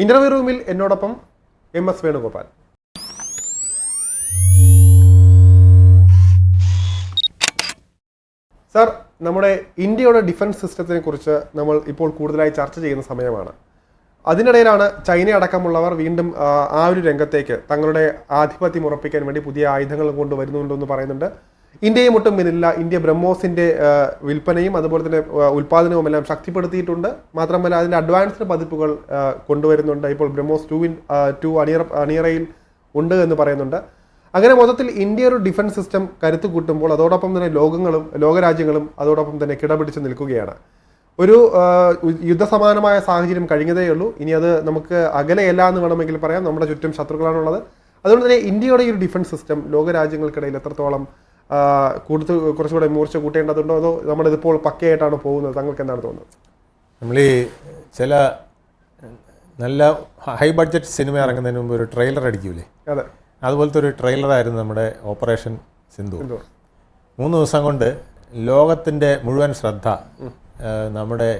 Interview റൂമിൽ എന്നോടൊപ്പം MS Venugopal. Sir, നമ്മുടെ ഇന്ത്യയുടെ ഡിഫൻസ് സിസ്റ്റത്തിനെ കുറിച്ച് നമ്മൾ ഇപ്പോൾ കൂടുതലായി ചർച്ച ചെയ്യുന്ന സമയമാണ്. അതിനിടയിലാണ് ചൈന അടക്കമുള്ളവർ വീണ്ടും ആ ഒരു രംഗത്തേക്ക് തങ്ങളുടെ ആധിപത്യം ഉറപ്പിക്കാൻ വേണ്ടി പുതിയ ആയുധങ്ങൾ കൊണ്ടുവരുന്നുണ്ടെന്ന് പറയുന്നുണ്ട്. ഇന്ത്യയും ഒട്ടും പിന്നില്ല. ഇന്ത്യ ബ്രഹ്മോസിന്റെ വിൽപ്പനയും അതുപോലെ തന്നെ ഉൽപ്പാദനവും എല്ലാം ശക്തിപ്പെടുത്തിയിട്ടുണ്ട്. മാത്രമല്ല അതിന്റെ അഡ്വാൻസ്ഡ് പതിപ്പുകൾ കൊണ്ടുവരുന്നുണ്ട്. ഇപ്പോൾ ബ്രഹ്മോസ് 2 അണിയറയിൽ ഉണ്ട് എന്ന് പറയുന്നുണ്ട്. അങ്ങനെ മൊത്തത്തിൽ ഇന്ത്യ ഒരു ഡിഫൻസ് സിസ്റ്റം കരുത്തു കൂട്ടുമ്പോൾ അതോടൊപ്പം തന്നെ ലോകരാജ്യങ്ങളും അതോടൊപ്പം തന്നെ കിടപിടിച്ച് നിൽക്കുകയാണ്. ഒരു യുദ്ധസമാനമായ സാഹചര്യം കഴിഞ്ഞതേ ഉള്ളൂ. ഇനി അത് നമുക്ക് അകലെയല്ല എന്ന് വേണമെങ്കിൽ പറയാം. നമ്മുടെ ചുറ്റും ശത്രുക്കളാണുള്ളത്. അതുകൊണ്ട് തന്നെ ഇന്ത്യയുടെ ഈ ഒരു ഡിഫൻസ് സിസ്റ്റം ലോകരാജ്യങ്ങൾക്കിടയിൽ എത്രത്തോളം കുറച്ചുകൂടെ മൂർച്ച കൂട്ടേണ്ടതുണ്ടോ, അതോ നമ്മളിതിപ്പോൾ പക്കയായിട്ടാണ് പോകുന്നത്? താങ്കൾക്ക് എന്താണ് തോന്നുന്നത്? നമ്മൾ ഈ ചില നല്ല ഹൈ ബഡ്ജറ്റ് സിനിമ ഇറങ്ങുന്നതിന് മുമ്പ് ഒരു ട്രെയിലർ അടിക്കൂലേ, അതെ, അതുപോലത്തെ ഒരു ട്രെയിലറായിരുന്നു നമ്മുടെ ഓപ്പറേഷൻ സിന്ദൂർ. 3 ദിവസം കൊണ്ട് ലോകത്തിൻ്റെ മുഴുവൻ ശ്രദ്ധ നമ്മുടെ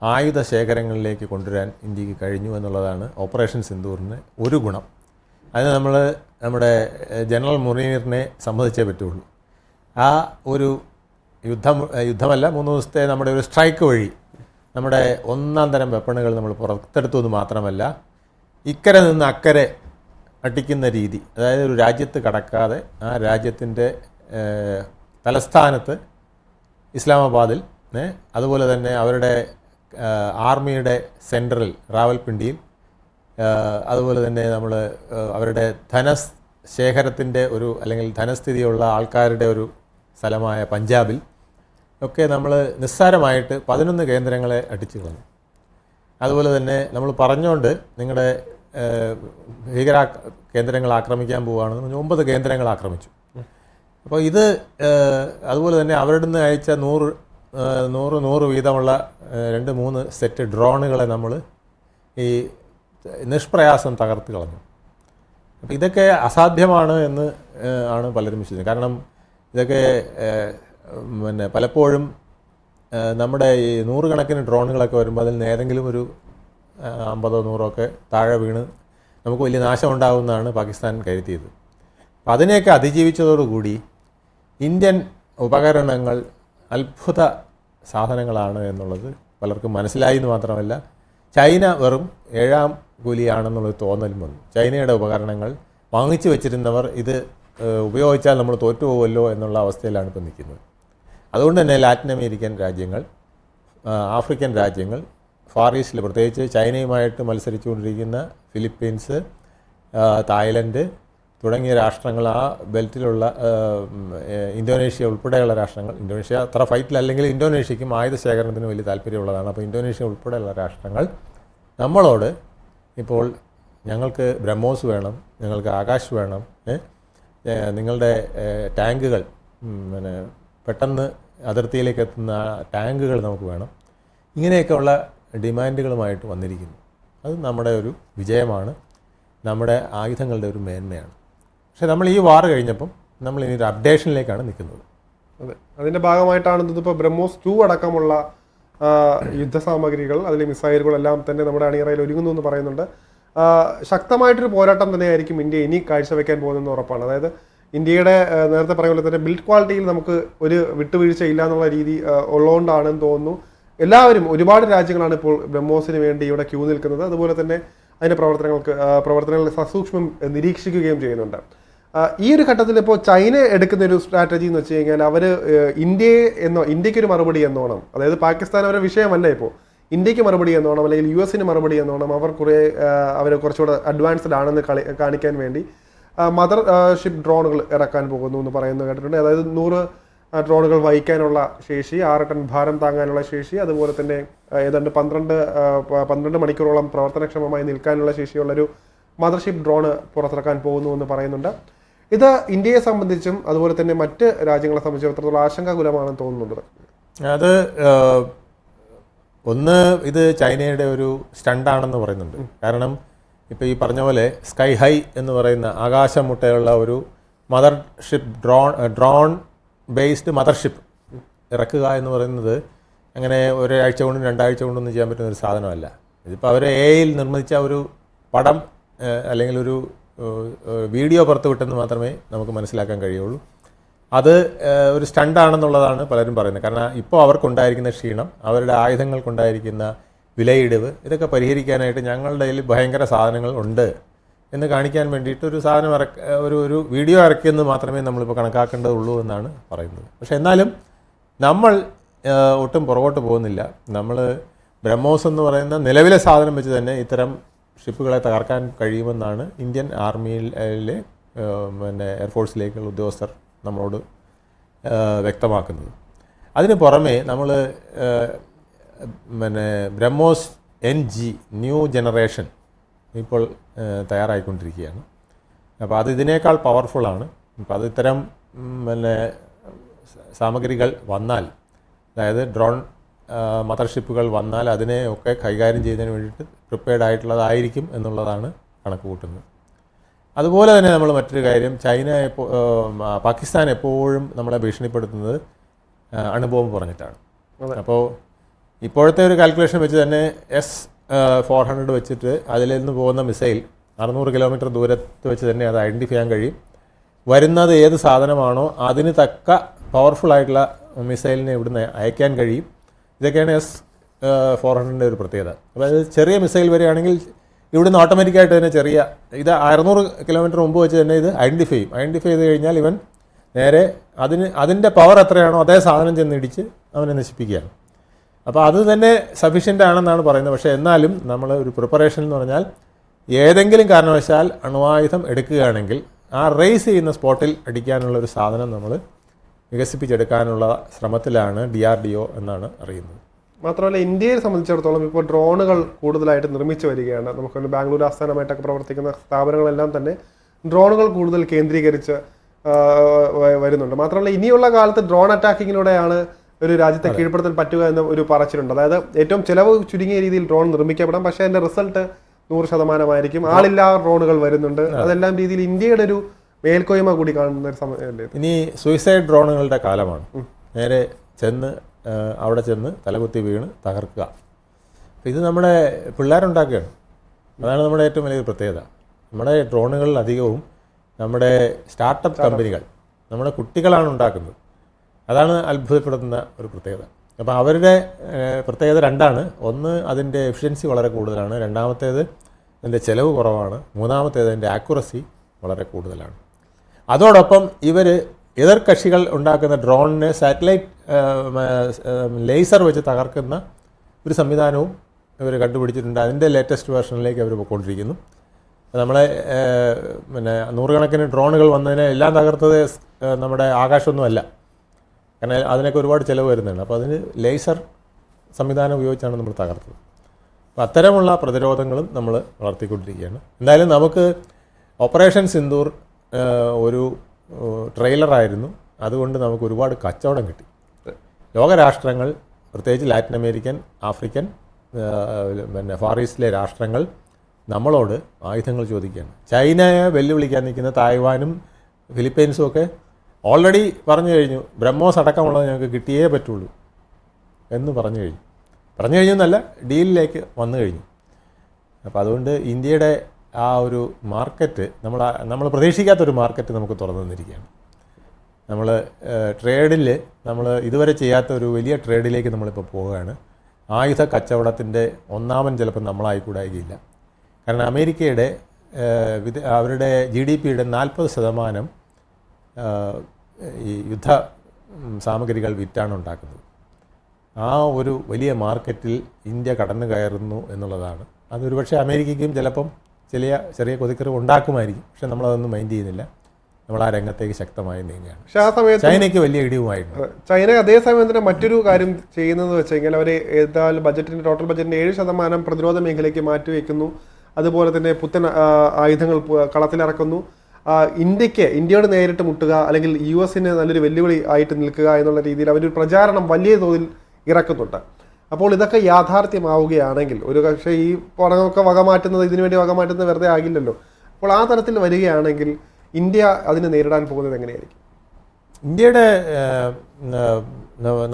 ആയുധ ശേഖരങ്ങളിലേക്ക് കൊണ്ടുവരാൻ ഇന്ത്യക്ക് കഴിഞ്ഞു എന്നുള്ളതാണ് ഓപ്പറേഷൻ സിന്ദൂറിന് ഒരു ഗുണം. അതിന് നമ്മൾ നമ്മുടെ ജനറൽ മുനീറിനെ സമ്മതിച്ചേ പറ്റുള്ളൂ. ആ ഒരു യുദ്ധമല്ല, 3 ദിവസത്തെ നമ്മുടെ ഒരു സ്ട്രൈക്ക് വഴി നമ്മുടെ ഒന്നാം തരം വെപ്പണുകൾ നമ്മൾ പുറത്തെടുത്തു എന്ന് മാത്രമല്ല, ഇക്കരെ നിന്ന് അക്കരെ അടിക്കുന്ന രീതി, അതായത് ഒരു രാജ്യത്ത് കടക്കാതെ ആ രാജ്യത്തിൻ്റെ തലസ്ഥാനത്ത് ഇസ്ലാമാബാദിൽ, അതുപോലെ തന്നെ അവരുടെ ആർമിയുടെ സെൻട്രൽ റാവൽപിണ്ടിയിൽ, അതുപോലെ തന്നെ നമ്മൾ അവരുടെ ധനശേഖരത്തിൻ്റെ അല്ലെങ്കിൽ ധനസ്ഥിതിയുള്ള ആൾക്കാരുടെ ഒരു സ്ഥലമായ പഞ്ചാബിൽ ഒക്കെ നമ്മൾ നിസ്സാരമായിട്ട് 11 കേന്ദ്രങ്ങളെ അടിച്ചു കളഞ്ഞു. അതുപോലെ തന്നെ നമ്മൾ പറഞ്ഞുകൊണ്ട് നിങ്ങളുടെ ഭീകര കേന്ദ്രങ്ങൾ ആക്രമിക്കാൻ പോവുകയാണെന്ന് പറഞ്ഞ് 9 കേന്ദ്രങ്ങൾ ആക്രമിച്ചു. അപ്പോൾ ഇത് അതുപോലെ തന്നെ അവരുടെ നിന്ന് അയച്ച 100 വീതമുള്ള 2-3 സെറ്റ് ഡ്രോണുകളെ നമ്മൾ ഈ നിഷ്പ്രയാസം തകർത്ത് കളഞ്ഞു. അപ്പോൾ ഇതൊക്കെ അസാധ്യമാണ് എന്ന് ആണ് പലരും വിശ്വസിക്കുന്നത്. കാരണം ഇതൊക്കെ പലപ്പോഴും നമ്മുടെ ഈ 100 കണക്കിന് ഡ്രോണുകളൊക്കെ വരുമ്പോൾ അതിൽ നിന്ന് ഏതെങ്കിലും ഒരു 50-100 ഒക്കെ താഴെ വീണ് നമുക്ക് വലിയ നാശം ഉണ്ടാകുമെന്നാണ് പാകിസ്ഥാൻ കരുതിയത്. അപ്പം അതിനെയൊക്കെ അതിജീവിച്ചതോടുകൂടി ഇന്ത്യൻ ഉപകരണങ്ങൾ അത്ഭുത സാധനങ്ങളാണ് എന്നുള്ളത് പലർക്കും മനസ്സിലായി എന്ന് മാത്രമല്ല, ചൈന വെറും 7ാം കൂലിയാണെന്നുള്ളൊരു തോന്നലും വന്നു. ചൈനയുടെ ഉപകരണങ്ങൾ വാങ്ങിച്ചു വെച്ചിരുന്നവർ ഇത് ഉപയോഗിച്ചാൽ നമ്മൾ തോറ്റുപോകുമല്ലോ എന്നുള്ള അവസ്ഥയിലാണ് ഇപ്പോൾ നിൽക്കുന്നത്. അതുകൊണ്ട് തന്നെ ലാറ്റിൻ അമേരിക്കൻ രാജ്യങ്ങൾ, ആഫ്രിക്കൻ രാജ്യങ്ങൾ, ഫാർ ഈസ്റ്റിൽ പ്രത്യേകിച്ച് ചൈനയുമായിട്ട് മത്സരിച്ചുകൊണ്ടിരിക്കുന്ന ഫിലിപ്പീൻസ്, തായ്ലൻഡ് തുടങ്ങിയ രാഷ്ട്രങ്ങൾ, ആ ബെൽറ്റിലുള്ള ഇന്തോനേഷ്യ ഉൾപ്പെടെയുള്ള രാഷ്ട്രങ്ങൾ, ഇന്തോനേഷ്യ അത്ര ഫൈറ്റിലല്ലെങ്കിൽ ഇന്തോനേഷ്യയ്ക്കും ആയുധ ശേഖരണത്തിന് വലിയ താല്പര്യമുള്ളതാണ്. അപ്പോൾ ഇന്തോനേഷ്യ ഉൾപ്പെടെയുള്ള രാഷ്ട്രങ്ങൾ നമ്മളോട് ഇപ്പോൾ ഞങ്ങൾക്ക് ബ്രഹ്മോസ് വേണം, ഞങ്ങൾക്ക് ആകാശ് വേണം, നിങ്ങളുടെ ടാങ്കുകൾ പെട്ടെന്ന് അതിർത്തിയിലേക്ക് എത്തുന്ന ടാങ്കുകൾ നമുക്ക് വേണം, ഇങ്ങനെയൊക്കെയുള്ള ഡിമാൻഡുകളുമായിട്ട് വന്നിരിക്കുന്നു. അത് നമ്മുടെ ഒരു വിജയമാണ്, നമ്മുടെ ആയുധങ്ങളുടെ ഒരു മേന്മയാണ്. പക്ഷേ നമ്മൾ ഈ വാർ കഴിഞ്ഞപ്പം നമ്മൾ ഇനി ഒരു അപ്ഡേഷനിലേക്കാണ് നിൽക്കുന്നത്. അതെ, അതിൻ്റെ ഭാഗമായിട്ടാണ് ഇതിപ്പോൾ ബ്രഹ്മോസ് 2 അടക്കമുള്ള യുദ്ധസാമഗ്രികൾ, അതിലെ മിസൈലുകളെല്ലാം തന്നെ നമ്മുടെ അണിയറയിൽ ഒരുങ്ങുന്നു എന്ന് പറയുന്നുണ്ട്. ശക്തമായിട്ടൊരു പോരാട്ടം തന്നെയായിരിക്കും ഇന്ത്യ ഇനി കാഴ്ചവെക്കാൻ പോകുന്നതെന്ന് ഉറപ്പാണ്. അതായത് ഇന്ത്യയുടെ നേരത്തെ പറഞ്ഞ പോലെ തന്നെ ബിൽഡ് ക്വാളിറ്റിയിൽ നമുക്ക് ഒരു വിട്ടുവീഴ്ച ഇല്ല എന്നുള്ള രീതി ഉള്ളതുകൊണ്ടാണെന്ന് തോന്നുന്നു. എല്ലാവരും, ഒരുപാട് രാജ്യങ്ങളാണ് ഇപ്പോൾ ബ്രഹ്മോസിന് വേണ്ടി ഇവിടെ ക്യൂ നിൽക്കുന്നത്. അതുപോലെ തന്നെ അതിൻ്റെ പ്രവർത്തനങ്ങൾ സസൂക്ഷ്മം നിരീക്ഷിക്കുകയും ചെയ്യുന്നുണ്ട്. ഈ ഒരു ഘട്ടത്തിൽ ഇപ്പോൾ ചൈന എടുക്കുന്ന ഒരു സ്ട്രാറ്റജി എന്ന് വെച്ച് കഴിഞ്ഞാൽ അവർ ഇന്ത്യക്കൊരു മറുപടി എന്നോണം, അതായത് പാകിസ്ഥാൻ അവരുടെ വിഷയമല്ല, ഇപ്പോൾ ഇന്ത്യക്ക് മറുപടി എന്നോണം അല്ലെങ്കിൽ US മറുപടി എന്നോണം അവർ കുറച്ചുകൂടെ അഡ്വാൻസ്ഡ് ആണെന്ന് കാണിക്കാൻ വേണ്ടി മദർ ഷിപ്പ് ഡ്രോണുകൾ ഇറക്കാൻ പോകുന്നു എന്ന് പറയുന്നത് കേട്ടിട്ടുണ്ട്. അതായത് 100 ഡ്രോണുകൾ വഹിക്കാനുള്ള ശേഷി, 6 ടൺ ഭാരം താങ്ങാനുള്ള ശേഷി, അതുപോലെ തന്നെ ഏതാണ്ട് 12 മണിക്കൂറോളം പ്രവർത്തനക്ഷമമായി നിൽക്കാനുള്ള ശേഷിയുള്ളൊരു മദർഷിപ്പ് ഡ്രോണ് പുറത്തിറക്കാൻ പോകുന്നു എന്ന് പറയുന്നുണ്ട്. ഇത് ഇന്ത്യയെ സംബന്ധിച്ചും അതുപോലെ തന്നെ മറ്റ് രാജ്യങ്ങളെ സംബന്ധിച്ചും എത്രത്തോളം ആശങ്കാകുലമാണെന്ന് തോന്നുന്നുണ്ട്? അത് ഒന്ന്, ഇത് ചൈനയുടെ ഒരു സ്റ്റണ്ടാണെന്ന് പറയുന്നുണ്ട്. കാരണം ഇപ്പോൾ ഈ പറഞ്ഞ പോലെ സ്കൈ ഹൈ എന്ന് പറയുന്ന ആകാശമുട്ടയുള്ള ഒരു മദർഷിപ്പ് ഡ്രോൺ ബേസ്ഡ് മദർഷിപ്പ് ഇറക്കുക എന്ന് പറയുന്നത് അങ്ങനെ ഒരാഴ്ച കൊണ്ടും 2 ആഴ്ച കൊണ്ടൊന്നും ചെയ്യാൻ പറ്റുന്ന ഒരു സാധനമല്ല. ഇതിപ്പോൾ അവർ AI നിർമ്മിച്ച ഒരു പടം അല്ലെങ്കിൽ ഒരു വീഡിയോ പുറത്തു വിട്ടെന്ന് മാത്രമേ നമുക്ക് മനസ്സിലാക്കാൻ കഴിയുള്ളൂ. അത് ഒരു സ്റ്റണ്ടാണെന്നുള്ളതാണ് പലരും പറയുന്നത്. കാരണം ഇപ്പോൾ അവർക്കുണ്ടായിരിക്കുന്ന ക്ഷീണം, അവരുടെ ആയുധങ്ങൾക്കുണ്ടായിരിക്കുന്ന വിലയിടിവ്, ഇതൊക്കെ പരിഹരിക്കാനായിട്ട് ഞങ്ങളുടെ കയ്യിൽ ഭയങ്കര സാധനങ്ങൾ ഉണ്ട് എന്ന് കാണിക്കാൻ വേണ്ടിയിട്ട് ഒരു സാധനം ഒരു വീഡിയോ ഇറക്കിയെന്ന് മാത്രമേ നമ്മളിപ്പോൾ കണക്കാക്കേണ്ടതുള്ളൂ എന്നാണ് പറയുന്നത്. പക്ഷേ എന്നാലും നമ്മൾ ഒട്ടും പുറകോട്ട് പോകുന്നില്ല. നമ്മൾ ബ്രഹ്മോസ് എന്ന് പറയുന്ന നിലവിലെ സാധനം വെച്ച് തന്നെ ഇത്തരം ഷിപ്പുകളെ തകർക്കാൻ കഴിയുമെന്നാണ് ഇന്ത്യൻ ആർമിയിലെ പിന്നെ എയർഫോഴ്സിലേക്കുള്ള ഉദ്യോഗസ്ഥർ നമ്മളോട് വ്യക്തമാക്കുന്നത്. അതിന് പുറമെ നമ്മൾ പിന്നെ ബ്രഹ്മോസ് NG ന്യൂ ജനറേഷൻ ഇപ്പോൾ തയ്യാറായിക്കൊണ്ടിരിക്കുകയാണ്. അപ്പോൾ അത് ഇതിനേക്കാൾ പവർഫുള്ളാണ്. അപ്പോൾ അത് ഇത്തരം പിന്നെ സാമഗ്രികൾ വന്നാൽ, അതായത് ഡ്രോൺ മദർഷിപ്പുകൾ വന്നാൽ അതിനെയൊക്കെ കൈകാര്യം ചെയ്യുന്നതിന് വേണ്ടിയിട്ട് പ്രിപ്പയർഡ് ആയിട്ടുള്ളതായിരിക്കും എന്നുള്ളതാണ് കണക്ക് കൂട്ടുന്നത്. അതുപോലെ തന്നെ നമ്മൾ മറ്റൊരു കാര്യം, പാകിസ്ഥാൻ എപ്പോഴും നമ്മളെ ഭീഷണിപ്പെടുത്തുന്നത് അണുബോംബ് പറഞ്ഞിട്ടാണ്. അപ്പോൾ ഇപ്പോഴത്തെ ഒരു കാൽക്കുലേഷൻ വെച്ച് തന്നെ S-400 വെച്ചിട്ട് അതിൽ നിന്ന് പോകുന്ന മിസൈൽ 600 കിലോമീറ്റർ ദൂരത്ത് വെച്ച് തന്നെ അത് ഐഡൻറ്റിഫൈ ചെയ്യാൻ കഴിയും. വരുന്നത് ഏത് സാധനമാണോ അതിന് തക്ക പവർഫുൾ ആയിട്ടുള്ള മിസൈലിനെ ഇവിടുന്ന് അയക്കാൻ കഴിയും. ഇതൊക്കെയാണ് S-400ൻ്റെ ഒരു പ്രത്യേകത. അതായത് ചെറിയ മിസൈൽ വരികയാണെങ്കിൽ ഇവിടുന്ന് ഓട്ടോമാറ്റിക്കായിട്ട് തന്നെ ഇത് 600 കിലോമീറ്റർ മുമ്പ് വെച്ച് തന്നെ ഇത് ഐഡൻറ്റിഫൈ ചെയ്ത് കഴിഞ്ഞാൽ ഇവൻ നേരെ അതിൻ്റെ പവർ എത്രയാണോ അതേ സാധനം ചെന്നിടിച്ച് അവനെ നശിപ്പിക്കുകയാണ്. അപ്പോൾ അത് തന്നെ സഫീഷ്യൻ്റ് ആണെന്നാണ് പറയുന്നത്. പക്ഷേ എന്നാലും നമ്മൾ ഒരു പ്രിപ്പറേഷൻ എന്ന് പറഞ്ഞാൽ ഏതെങ്കിലും കാരണവശാൽ അണുവായുധം എടുക്കുകയാണെങ്കിൽ ആ റേസ് ചെയ്യുന്ന സ്പോട്ടിൽ അടിക്കാനുള്ള ഒരു സാധനം നമ്മൾ വികസിപ്പിച്ചെടുക്കാനുള്ള ശ്രമത്തിലാണ് DRDO എന്നാണ് അറിയുന്നത്. മാത്രമല്ല ഇന്ത്യയെ സംബന്ധിച്ചിടത്തോളം ഇപ്പോൾ ഡ്രോണുകൾ കൂടുതലായിട്ട് നിർമ്മിച്ചു വരികയാണ്. നമുക്ക് ബാംഗ്ലൂർ ആസ്ഥാനമായിട്ടൊക്കെ പ്രവർത്തിക്കുന്ന സ്ഥാപനങ്ങളെല്ലാം തന്നെ ഡ്രോണുകൾ കൂടുതൽ കേന്ദ്രീകരിച്ച് വരുന്നുണ്ട്. മാത്രമല്ല ഇനിയുള്ള കാലത്ത് ഡ്രോൺ അറ്റാക്കിങ്ങിലൂടെയാണ് ഒരു രാജ്യത്തെ കീഴ്പ്പെടുത്താൻ പറ്റുക എന്ന ഒരു പറച്ചിലുണ്ട്. അതായത് ഏറ്റവും ചിലവ് ചുരുങ്ങിയ രീതിയിൽ ഡ്രോൺ നിർമ്മിക്കപ്പെടാം, പക്ഷേ അതിൻ്റെ റിസൾട്ട് 100% ആളില്ലാ ഡ്രോണുകൾ വരുന്നുണ്ട്. അതെല്ലാം രീതിയിൽ ഇന്ത്യയുടെ ഒരു മേൽക്കോയ്മ കൂടി കാണുന്ന ഒരു സമയമല്ലേ. ഇനി സൂയിസൈഡ് ഡ്രോണുകളുടെ കാലമാണ്. നേരെ അവിടെ ചെന്ന് തലകുത്തി വീണ് തകർക്കുക. അപ്പോൾ ഇത് നമ്മുടെ പിള്ളേരുണ്ടാക്കുകയാണ്. അതാണ് നമ്മുടെ ഏറ്റവും വലിയ പ്രത്യേകത. നമ്മുടെ ഡ്രോണുകളിൽ അധികവും നമ്മുടെ സ്റ്റാർട്ടപ്പ് കമ്പനികൾ, നമ്മുടെ കുട്ടികളാണ് ഉണ്ടാക്കുന്നത്. അതാണ് അത്ഭുതപ്പെടുത്തുന്ന ഒരു പ്രത്യേകത. അപ്പോൾ അവരുടെ പ്രത്യേകത രണ്ടാണ്. ഒന്ന്, അതിൻ്റെ എഫിഷ്യൻസി വളരെ കൂടുതലാണ്. രണ്ടാമത്തേത്, അതിൻ്റെ ചിലവ് കുറവാണ്. മൂന്നാമത്തേത്, അതിൻ്റെ ആക്യുറസി വളരെ കൂടുതലാണ്. അതോടൊപ്പം എതിർ കക്ഷികൾ ഉണ്ടാക്കുന്ന ഡ്രോണിനെ സാറ്റലൈറ്റ് ലേസർ വെച്ച് തകർക്കുന്ന ഒരു സംവിധാനവും ഇവർ കണ്ടുപിടിച്ചിട്ടുണ്ട്. അതിൻ്റെ ലേറ്റസ്റ്റ് വേർഷനിലേക്ക് അവർ പോയിക്കൊണ്ടിരിക്കുന്നു. നമ്മളെ പിന്നെ 100 കണക്കിന് ഡ്രോണുകൾ വന്നതിനെ എല്ലാം തകർത്തത് നമ്മുടെ ആകാശമൊന്നുമല്ല. കാരണം അതിനൊക്കെ ഒരുപാട് ചിലവ് വരുന്നുണ്ട്. അപ്പോൾ അതിന് ലേസർ സംവിധാനം ഉപയോഗിച്ചാണ് നമ്മൾ തകർത്തത്. അപ്പോൾ അത്തരമുള്ള പ്രതിരോധങ്ങളും നമ്മൾ വളർത്തിക്കൊണ്ടിരിക്കുകയാണ്. എന്തായാലും നമുക്ക് ഓപ്പറേഷൻ സിന്ദൂർ ഒരു ട്രെയിലറായിരുന്നു. അതുകൊണ്ട് നമുക്ക് ഒരുപാട് കച്ചവടം കിട്ടി. ലോകരാഷ്ട്രങ്ങൾ, പ്രത്യേകിച്ച് ലാറ്റിൻ അമേരിക്കൻ, ആഫ്രിക്കൻ, പിന്നെ ഫാർ ഈസ്റ്റിലെ രാഷ്ട്രങ്ങൾ നമ്മളോട് ആയുധങ്ങൾ ചോദിക്കുകയാണ്. ചൈനയെ വെല്ലുവിളിക്കാൻ നിൽക്കുന്ന തായ്വാനും ഫിലിപ്പൈൻസും ഒക്കെ ഓൾറെഡി പറഞ്ഞു കഴിഞ്ഞു, ബ്രഹ്മോസ് അടക്കമുള്ളത് ഞങ്ങൾക്ക് കിട്ടിയേ പറ്റുള്ളൂ എന്ന് പറഞ്ഞു കഴിഞ്ഞു എന്നല്ല, ഡീലിലേക്ക് വന്നു കഴിഞ്ഞു. അപ്പോൾ അതുകൊണ്ട് ഇന്ത്യയുടെ ആ ഒരു മാർക്കറ്റ് നമ്മൾ പ്രതീക്ഷിക്കാത്തൊരു മാർക്കറ്റ് നമുക്ക് തുറന്നു തന്നിരിക്കുകയാണ്. നമ്മൾ ട്രേഡിൽ നമ്മൾ ഇതുവരെ ചെയ്യാത്ത ഒരു വലിയ ട്രേഡിലേക്ക് നമ്മളിപ്പോൾ പോവുകയാണ്. ആയുധ കച്ചവടത്തിൻ്റെ ഒന്നാമൻ ചിലപ്പോൾ നമ്മളായിക്കൂടായികയില്ല. കാരണം അമേരിക്കയുടെ അവരുടെ GDPയുടെ 40% ഈ യുദ്ധ സാമഗ്രികൾ വിറ്റാണ് ഉണ്ടാക്കുന്നത്. ആ ഒരു വലിയ മാർക്കറ്റിൽ ഇന്ത്യ കടന്നു കയറുന്നു എന്നുള്ളതാണ്. അതൊരു പക്ഷേ അമേരിക്കയ്ക്കും ചിലപ്പം ചെറിയ കൊതിക്കറിവ് ഉണ്ടാക്കുമായിരിക്കും. പക്ഷെ നമ്മളതൊന്നും മൈൻഡ് ചെയ്യുന്നില്ല. നമ്മൾ ആ രംഗത്തേക്ക് ശക്തമായി നീങ്ങുകയാണ്. പക്ഷേ ആ സമയത്ത് ചൈനയ്ക്ക് വലിയ ഇടിവുമായിരുന്നു. ചൈന അതേസമയം തന്നെ മറ്റൊരു കാര്യം ചെയ്യുന്നത് വെച്ച് കഴിഞ്ഞാൽ അവർ ഏതായാലും ടോട്ടൽ ബജറ്റിൻ്റെ 7% പ്രതിരോധ മേഖലയ്ക്ക് മാറ്റിവെക്കുന്നു. അതുപോലെ തന്നെ പുത്തൻ ആയുധങ്ങൾ കളത്തിലിറക്കുന്നു. ഇന്ത്യയോട് നേരിട്ട് മുട്ടുക, അല്ലെങ്കിൽ US-ന് നല്ലൊരു വെല്ലുവിളി ആയിട്ട് നിൽക്കുക എന്നുള്ള രീതിയിൽ അവരൊരു പ്രചാരണം വലിയ തോതിൽ ഇറക്കുന്നുണ്ട്. അപ്പോൾ ഇതൊക്കെ യാഥാർത്ഥ്യമാവുകയാണെങ്കിൽ, ഒരു പക്ഷേ ഈ പണമൊക്കെ ഇതിനുവേണ്ടി വകമാറ്റുന്നത് വെറുതെ ആകില്ലല്ലോ. അപ്പോൾ ആ തരത്തിൽ വരികയാണെങ്കിൽ ഇന്ത്യ അതിനെ നേരിടാൻ പോകുന്നത് എങ്ങനെയായിരിക്കും? ഇന്ത്യയുടെ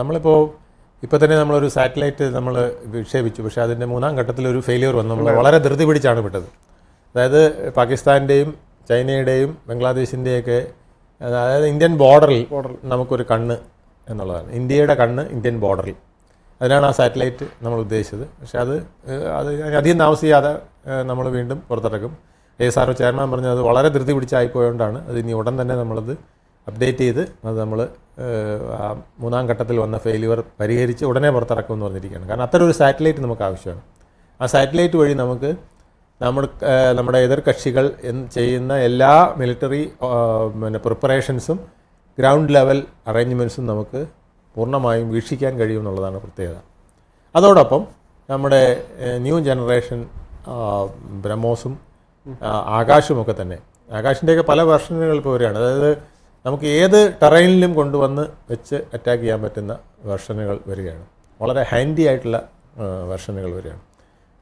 നമ്മളിപ്പോൾ ഇപ്പോൾ തന്നെ നമ്മളൊരു സാറ്റലൈറ്റ് നമ്മൾ വിക്ഷേപിച്ചു. പക്ഷേ അതിൻ്റെ 3ാം ഘട്ടത്തിലൊരു ഫെയിലിയർ വന്നു. നമ്മൾ വളരെ ധൃതി പിടിച്ചാണ് വിട്ടത്. അതായത് പാകിസ്ഥാൻ്റെയും ചൈനയുടെയും ബംഗ്ലാദേശിൻ്റെയൊക്കെ അതായത് ഇന്ത്യൻ ബോർഡറിൽ നമുക്കൊരു കണ്ണ് എന്നുള്ളതാണ്. ഇന്ത്യയുടെ കണ്ണ് ഇന്ത്യൻ ബോർഡറിൽ, അതിനാണ് ആ സാറ്റലൈറ്റ് നമ്മൾ ഉദ്ദേശിച്ചത്. പക്ഷേ അത് അധികം താമസിയാതെ നമ്മൾ വീണ്ടും പുറത്തിറക്കും. ASRO ചെയർമാൻ പറഞ്ഞത് അത് വളരെ ധൃതി പിടിച്ചായിപ്പോയതുകൊണ്ടാണ് അത് ഇനി ഉടൻ തന്നെ നമ്മളത് അപ്ഡേറ്റ് ചെയ്ത് അത് നമ്മൾ ആ 3ാം ഘട്ടത്തിൽ വന്ന ഫെയിലിയർ പരിഹരിച്ച് ഉടനെ പുറത്തിറക്കുമെന്ന് പറഞ്ഞിരിക്കുകയാണ്. കാരണം അത്തരം ഒരു സാറ്റലൈറ്റ് നമുക്ക് ആവശ്യമാണ്. ആ സാറ്റലൈറ്റ് വഴി നമുക്ക് നമ്മുടെ എതിർകക്ഷികൾ ചെയ്യുന്ന എല്ലാ മിലിറ്ററി പ്രിപ്പറേഷൻസും ഗ്രൗണ്ട് ലെവൽ അറേഞ്ച്മെൻറ്റ്സും നമുക്ക് പൂർണ്ണമായും വീക്ഷിക്കാൻ കഴിയുമെന്നുള്ളതാണ് പ്രത്യേകത. അതോടൊപ്പം നമ്മുടെ ന്യൂ ജനറേഷൻ ബ്രഹ്മോസും ആകാശുമൊക്കെ തന്നെ, ആകാശിൻ്റെയൊക്കെ പല വെർഷനുകൾ ഇപ്പോൾ വരികയാണ്. അതായത് നമുക്ക് ഏത് ടെറൈനിലും കൊണ്ടുവന്ന് വെച്ച് അറ്റാക്ക് ചെയ്യാൻ പറ്റുന്ന വെർഷനുകൾ വരികയാണ്. വളരെ ഹാൻഡി ആയിട്ടുള്ള വെർഷനുകൾ വരികയാണ്.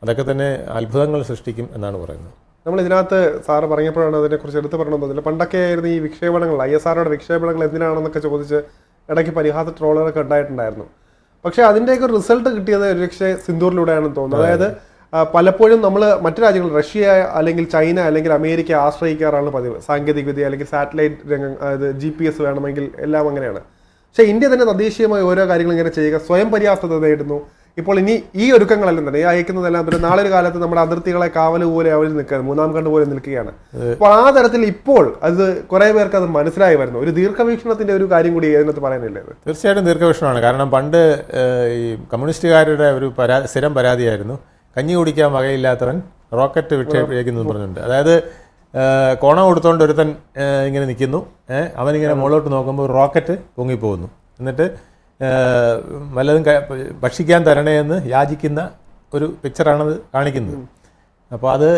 അതൊക്കെ തന്നെ അത്ഭുതങ്ങൾ സൃഷ്ടിക്കും എന്നാണ് പറയുന്നത്. നമ്മൾ ഇതിനകത്ത് സാറ് പറഞ്ഞപ്പോഴാണ് അതിനെക്കുറിച്ച് എടുത്ത് പറയണമെന്ന് തോന്നില്ല. പണ്ടൊക്കെ ആയിരുന്നു ഈ വിക്ഷേപണങ്ങൾ, ISROയുടെ വിക്ഷേപണങ്ങൾ എന്തിനാണെന്നൊക്കെ ചോദിച്ച് ഇടയ്ക്ക് പരിഹാസ ട്രോളുകളൊക്കെ ഉണ്ടായിട്ടുണ്ടായിരുന്നു. പക്ഷേ അതിൻ്റെയൊക്കെ റിസൾട്ട് കിട്ടിയത് ഒരുപക്ഷെ സിന്ദൂറിലൂടെയാണെന്ന് തോന്നുന്നു. അതായത് പലപ്പോഴും നമ്മൾ മറ്റു രാജ്യങ്ങൾ, റഷ്യ അല്ലെങ്കിൽ ചൈന അല്ലെങ്കിൽ അമേരിക്ക ആശ്രയിക്കാറാണ് പതിവ്. സാങ്കേതികവിദ്യ അല്ലെങ്കിൽ സാറ്റലൈറ്റ് രംഗം, അതായത് GPS വേണമെങ്കിൽ എല്ലാം അങ്ങനെയാണ്. പക്ഷേ ഇന്ത്യ തന്നെ തദ്ദേശീയമായി ഓരോ കാര്യങ്ങൾ ഇങ്ങനെ ചെയ്യുക, സ്വയം പര്യാപ്തത നേടുന്നു. ഇപ്പോൾ ഇനി ഈ ഒരുക്കങ്ങളെല്ലാം തന്നെ, ഈ അയക്കുന്നതെല്ലാം പിന്നെ നാളെ ഒരു കാലത്ത് നമ്മുടെ അതിർത്തികളെ കാവൽ പോലെ അവർ നിൽക്കുകയാണ്, 3ാം കണ്ട് പോലെ നിൽക്കുകയാണ്. അപ്പോൾ ആ തരത്തിൽ ഇപ്പോൾ അത് കുറേ പേർക്ക് അത് മനസ്സിലായി വരുന്നു. ഒരു ദീർഘവീക്ഷണത്തിന്റെ ഒരു കാര്യം കൂടി അതിനകത്ത് പറയാനില്ലേ? തീർച്ചയായിട്ടും ദീർഘവീക്ഷണമാണ്. കാരണം പണ്ട് ഈ കമ്മ്യൂണിസ്റ്റുകാരുടെ ഒരു സ്ഥിരം പരാതിയായിരുന്നു, കഞ്ഞി കുടിക്കാൻ വകയില്ലാത്തവൻ റോക്കറ്റ് വിക്ഷേപിക്കുന്നു പറഞ്ഞിട്ടുണ്ട്. അതായത് കോണം കൊടുത്തോണ്ട് ഒരുത്തൻ ഇങ്ങനെ നിൽക്കുന്നു, അവനിങ്ങനെ മുകളിലോട്ട് നോക്കുമ്പോൾ റോക്കറ്റ് പൊങ്ങിപ്പോകുന്നു, എന്നിട്ട് വല്ലതും ഭക്ഷിക്കാൻ തരണേ എന്ന് യാചിക്കുന്ന ഒരു പിക്ചറാണത് കാണിക്കുന്നത്. അപ്പോൾ അത്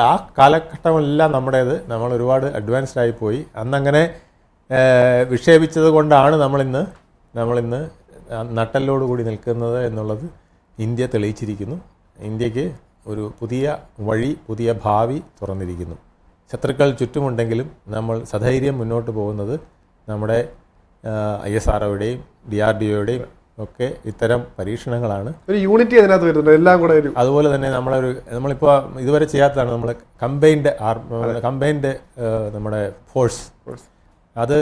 ആ കാലഘട്ടമെല്ലാം നമ്മുടേത്, നമ്മൾ ഒരുപാട് അഡ്വാൻസ്ഡ് ആയിപ്പോയി. അന്നങ്ങനെ വിക്ഷേപിച്ചത് കൊണ്ടാണ് നമ്മളിന്ന് നട്ടലോടുകൂടി നിൽക്കുന്നത് എന്നുള്ളത് ഇന്ത്യ തെളിയിച്ചിരിക്കുന്നു. ഇന്ത്യക്ക് ഒരു പുതിയ വഴി, പുതിയ ഭാവി തുറന്നിരിക്കുന്നു. ശത്രുക്കൾ ചുറ്റുമുണ്ടെങ്കിലും നമ്മൾ സധൈര്യം മുന്നോട്ട് പോകുന്നത് നമ്മുടെ ISROയുടെയും DRDOയുടെയും ഒക്കെ ഇത്തരം പരീക്ഷണങ്ങളാണ്. ഒരു യൂണിറ്റി അതിനകത്ത് വരുന്നുണ്ട്, എല്ലാം കൂടെ. അതുപോലെ തന്നെ നമ്മളിപ്പോൾ ഇതുവരെ ചെയ്യാത്തതാണ് നമ്മൾ കമ്പൈൻഡ് നമ്മുടെ ഫോഴ്സ്. അത്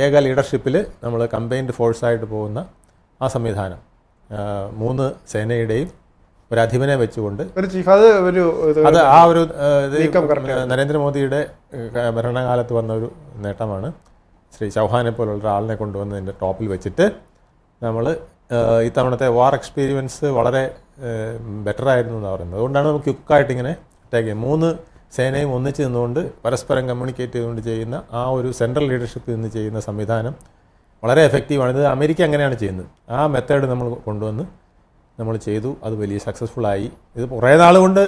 ഏക ലീഡർഷിപ്പിൽ നമ്മൾ കമ്പൈൻഡ് ഫോഴ്സായിട്ട് പോകുന്ന ആ സംവിധാനം, 3 സേനയുടെയും ഒരു അധിപനെ വെച്ചുകൊണ്ട് അത് ആ ഒരു നരേന്ദ്രമോദിയുടെ ഭരണകാലത്ത് വന്ന ഒരു നേട്ടമാണ്. ശ്രീ ചൗഹാനെ പോലുള്ള ഒരാളിനെ കൊണ്ടുവന്നതിൻ്റെ ടോപ്പിൽ വെച്ചിട്ട് നമ്മൾ ഇത്തവണത്തെ വാർ എക്സ്പീരിയൻസ് വളരെ ബെറ്റർ ആയിരുന്നു എന്നാണ് പറയുന്നത്. അതുകൊണ്ടാണ് നമുക്ക് ക്വിക്കായിട്ട് ഇങ്ങനെ അറ്റാക്ക് ചെയ്യാം. 3 സേനയും ഒന്നിച്ച് നിന്നുകൊണ്ട് പരസ്പരം കമ്മ്യൂണിക്കേറ്റ് ചെയ്തുകൊണ്ട് ചെയ്യുന്ന ആ ഒരു സെൻട്രൽ ലീഡർഷിപ്പിൽ നിന്ന് ചെയ്യുന്ന സംവിധാനം വളരെ എഫക്റ്റീവാണ്. ഇത് അമേരിക്ക അങ്ങനെയാണ് ചെയ്യുന്നത്. ആ മെത്തേഡ് നമ്മൾ കൊണ്ടുവന്ന് നമ്മൾ ചെയ്തു, അത് വലിയ സക്സസ്ഫുള്ളായി. ഇത് കുറേ നാൾ കൊണ്ട്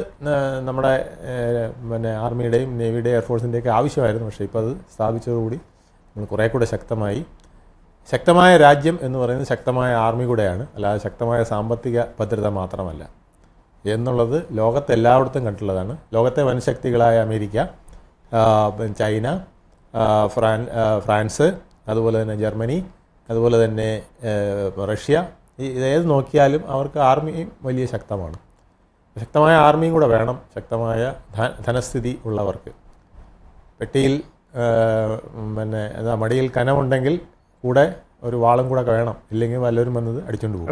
നമ്മുടെ ആർമിയുടെയും നേവിയുടെയും എയർഫോഴ്സിൻ്റെയൊക്കെ ആവശ്യമായിരുന്നു. പക്ഷേ ഇപ്പോൾ അത് സ്ഥാപിച്ചതോടുകൂടി നമ്മൾ കുറേ കൂടെ ശക്തമായ രാജ്യം എന്ന് പറയുന്നത് ശക്തമായ ആർമി കൂടെയാണ്, അല്ലാതെ ശക്തമായ സാമ്പത്തിക ഭദ്രത മാത്രമല്ല എന്നുള്ളത് ലോകത്തെല്ലായിടത്തും കണ്ടിട്ടുള്ളതാണ്. ലോകത്തെ വൻശക്തികളായ അമേരിക്ക, ചൈന, ഫ്രാൻസ്, അതുപോലെ തന്നെ ജർമ്മനി, അതുപോലെ തന്നെ റഷ്യ, ഇതേത് നോക്കിയാലും അവർക്ക് ആർമിയും വലിയ ശക്തമാണ്. ശക്തമായ ആർമിയും കൂടെ വേണം, ശക്തമായ ധനസ്ഥിതി ഉള്ളവർക്ക്. പെട്ടിയിൽ മടിയിൽ കനമുണ്ടെങ്കിൽ കൂടെ ഒരു വാളും കൂടെ വേണം, ഇല്ലെങ്കിൽ വല്ലവരും വന്നത് അടിച്ചുകൊണ്ട് പോകും.